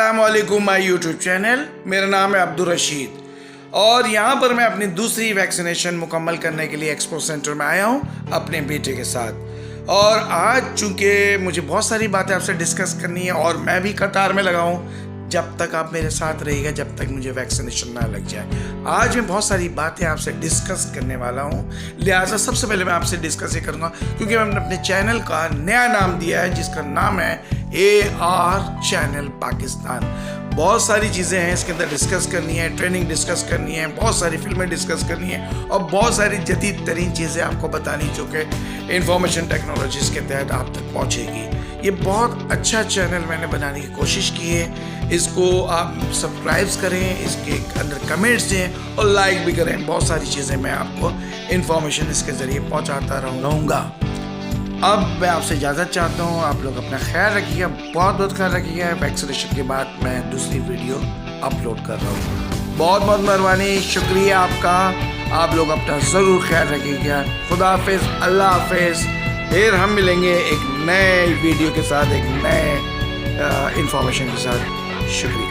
अस्सलामुअलैकुम my YouTube channel. मेरा नाम है अब्दुल रशीद और यहाँ पर मैं अपनी दूसरी वैक्सीनेशन मुकम्मल करने के लिए एक्सपो सेंटर में आया हूँ अपने बेटे के साथ। और आज चूँकि मुझे बहुत सारी बातें आपसे डिस्कस करनी है और मैं भी कतार में लगा हूँ जब तक आप मेरे साथ रहिएगा, जब तक मुझे वैक्सीनेशन ना लग जाए। आज मैं बहुत सारी बातें आपसे डिस्कस करने वाला हूँ, लिहाजा सबसे पहले मैं आपसे डिस्कस ये करूँगा क्योंकि मैंने अपने चैनल का नया नाम दिया है जिसका नाम है AR चैनल पाकिस्तान। बहुत सारी चीज़ें हैं इसके अंदर डिस्कस करनी है, ट्रेनिंग डिस्कस करनी है, बहुत सारी फिल्में डिस्कस करनी है और बहुत सारी जदीद तरीन चीज़ें आपको बतानी जो कि इंफॉर्मेशन टेक्नोलॉजीज़ के तहत आप तक पहुँचेगी। ये बहुत अच्छा चैनल मैंने बनाने की कोशिश की है। इसको आप सब्सक्राइब करें, इसके अंदर कमेंट्स दें और लाइक भी करें। बहुत सारी चीज़ें मैं आपको इंफॉर्मेशन इसके ज़रिए पहुंचाता रहूँगा। अब मैं आपसे इजाज़त चाहता हूँ, आप लोग अपना ख्याल रखिएगा, बहुत बहुत ख्याल रखिएगा। वैक्सीनेशन के बाद मैं दूसरी वीडियो अपलोड कर रहा हूँ। बहुत बहुत मेहरबानी, शुक्रिया आपका। आप लोग अपना ज़रूर ख्याल रखिएगा। खुदा हाफिज़, अल्लाह हाफिज़। फिर हम मिलेंगे एक नए वीडियो के साथ, एक नए इंफॉर्मेशन के साथ। शुक्रिया।